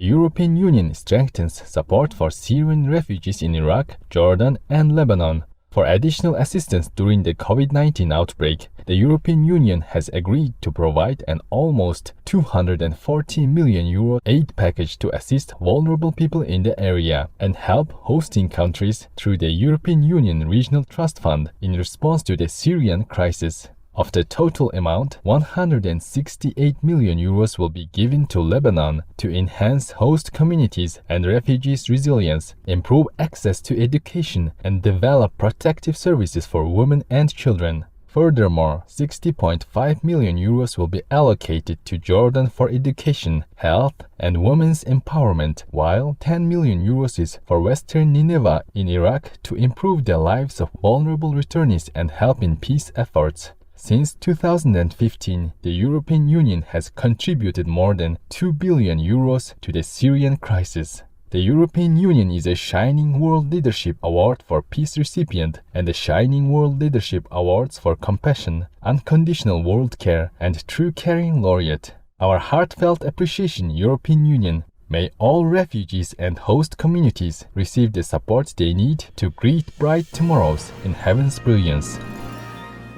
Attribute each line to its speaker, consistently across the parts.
Speaker 1: European Union strengthens support for Syrian refugees in Iraq, Jordan, and Lebanon. For additional assistance during the COVID-19 outbreak, the European Union has agreed to provide an almost €240 million aid package to assist vulnerable people in the area and help hosting countries through the European Union Regional Trust Fund in response to the Syrian crisis. Of the total amount, €168 million will be given to Lebanon to enhance host communities and refugees' resilience, improve access to education, and develop protective services for women and children. Furthermore, €60.5 million will be allocated to Jordan for education, health, and women's empowerment, while €10 million is for Western Nineveh in Iraq to improve the lives of vulnerable returnees and help in peace efforts. Since 2015, the European Union has contributed more than €2 billion to the Syrian crisis. The European Union is a Shining World Leadership Award for Peace recipient and the Shining World Leadership Awards for Compassion, Unconditional World Care, and True Caring laureate. Our heartfelt appreciation, European Union. May all refugees and host communities receive the support they need to greet bright tomorrows in heaven's brilliance.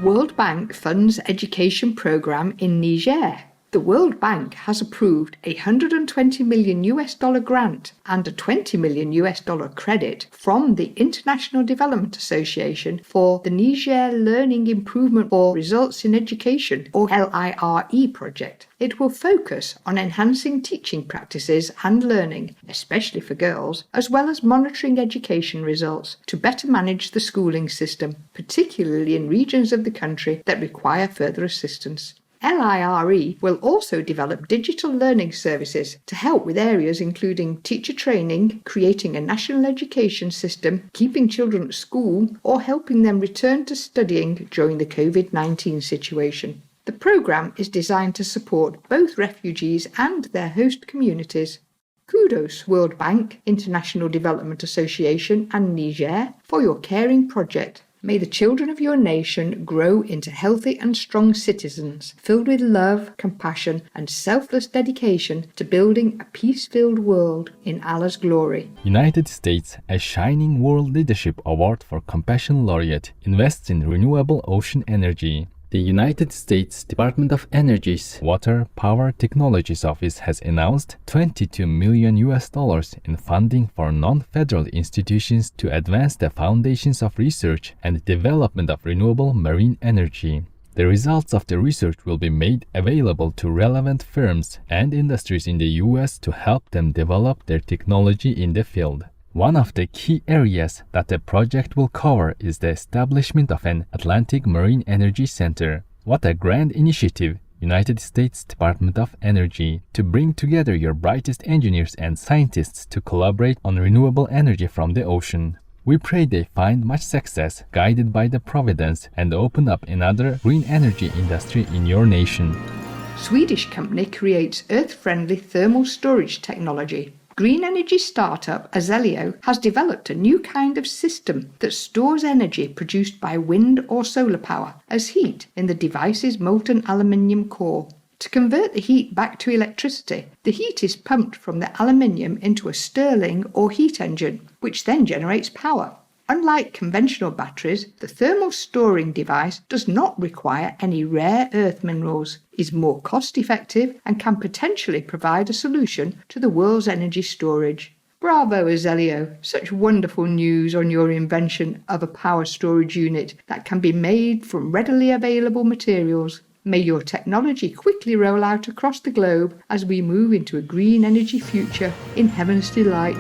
Speaker 2: World Bank funds education program in Niger. The World Bank has approved a $120 million grant and a $20 million credit from the International Development Association for the Niger Learning Improvement for Results in Education, or LIRE project. It will focus on enhancing teaching practices and learning, especially for girls, as well as monitoring education results to better manage the schooling system, particularly in regions of the country that require further assistance. LIRE will also develop digital learning services to help with areas including teacher training, creating a national education system, keeping children at school, or helping them return to studying during the COVID-19 situation. The programme is designed to support both refugees and their host communities. Kudos, World Bank, International Development Association, and Niger for your caring project. May the children of your nation grow into healthy and strong citizens, filled with love, compassion, and selfless dedication to building a peace-filled world in Allah's glory.
Speaker 1: United States, a Shining World Leadership Award for Compassion laureate, invests in renewable ocean energy. The United States Department of Energy's Water Power Technologies Office has announced $22 million in funding for non-federal institutions to advance the foundations of research and development of renewable marine energy. The results of the research will be made available to relevant firms and industries in the U.S. to help them develop their technology in the field. One of the key areas that the project will cover is the establishment of an Atlantic Marine Energy Center. What a grand initiative, United States Department of Energy, to bring together your brightest engineers and scientists to collaborate on renewable energy from the ocean. We pray they find much success, guided by the providence, and open up another green energy industry in your nation.
Speaker 2: Swedish company creates earth-friendly thermal storage technology. Green energy startup Azelio has developed a new kind of system that stores energy produced by wind or solar power as heat in the device's molten aluminium core. To convert the heat back to electricity, the heat is pumped from the aluminium into a Stirling or heat engine, which then generates power. Unlike conventional batteries, the thermal storing device does not require any rare earth minerals, is more cost-effective, and can potentially provide a solution to the world's energy storage. Bravo, Azelio! Such wonderful news on your invention of a power storage unit that can be made from readily available materials. May your technology quickly roll out across the globe as we move into a green energy future in heaven's delight.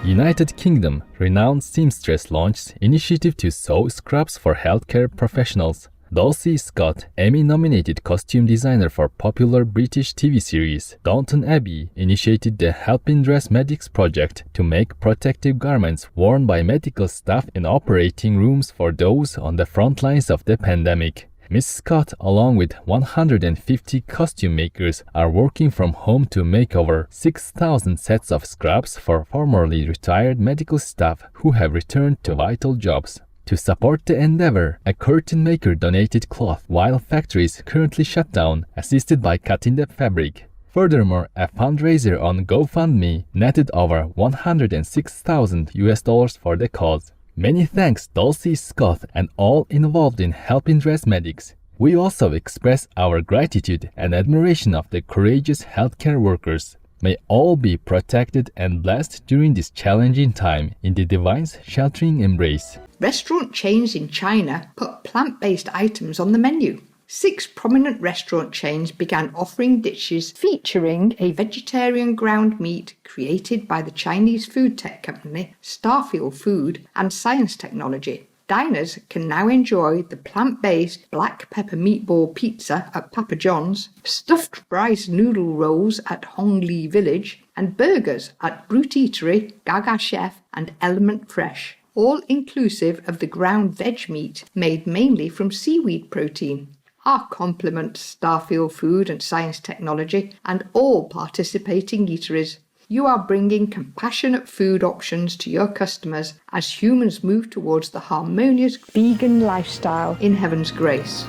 Speaker 1: United Kingdom, renowned seamstress launched initiative to sew scrubs for healthcare professionals. Dulcie Scott, Emmy-nominated costume designer for popular British TV series Downton Abbey, initiated the Helping Dress Medics project to make protective garments worn by medical staff in operating rooms for those on the front lines of the pandemic. Ms. Scott, along with 150 costume makers, are working from home to make over 6,000 sets of scrubs for formerly retired medical staff who have returned to vital jobs. To support the endeavor, a curtain maker donated cloth while factories currently shut down, assisted by cutting the fabric. Furthermore, a fundraiser on GoFundMe netted over $106,000 for the cause. Many thanks Dulcie, Scott, and all involved in helping dress medics. We also express our gratitude and admiration of the courageous healthcare workers. May all be protected and blessed during this challenging time in the divine's sheltering embrace.
Speaker 2: Restaurant chains in China put plant-based items on the menu. 6 prominent restaurant chains began offering dishes featuring a vegetarian ground meat created by the Chinese food tech company Starfield Food and Science Technology. Diners can now enjoy the plant-based black pepper meatball pizza at Papa John's, stuffed rice noodle rolls at Hong Li Village, and burgers at Brute Eatery, Gaga Chef, and Element Fresh, all inclusive of the ground veg meat made mainly from seaweed protein. Our compliments Starfield Food and Science Technology and all participating eateries. You are bringing compassionate food options to your customers as humans move towards the harmonious vegan lifestyle in heaven's grace.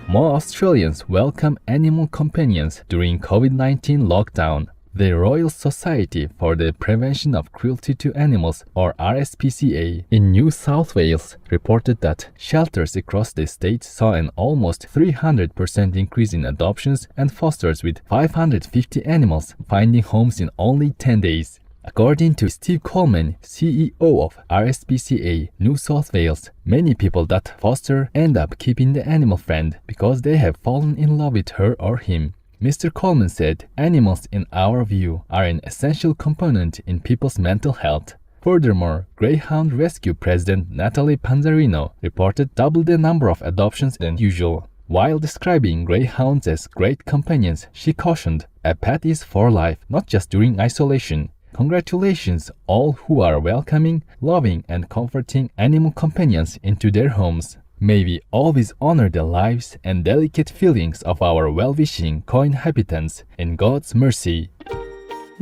Speaker 1: More Australians welcome animal companions during COVID-19 lockdown. The Royal Society for the Prevention of Cruelty to Animals, or RSPCA, in New South Wales reported that shelters across the state saw an almost 300% increase in adoptions and fosters, with 550 animals finding homes in only 10 days. According to Steve Coleman, CEO of RSPCA New South Wales, many people that foster end up keeping the animal friend because they have fallen in love with her or him. Mr. Coleman said, animals, in our view, are an essential component in people's mental health. Furthermore, Greyhound Rescue President Natalie Panzarino reported double the number of adoptions than usual. While describing greyhounds as great companions, she cautioned, "A pet is for life, not just during isolation." Congratulations all who are welcoming, loving, and comforting animal companions into their homes. May we always honor the lives and delicate feelings of our well-wishing co-inhabitants in God's mercy.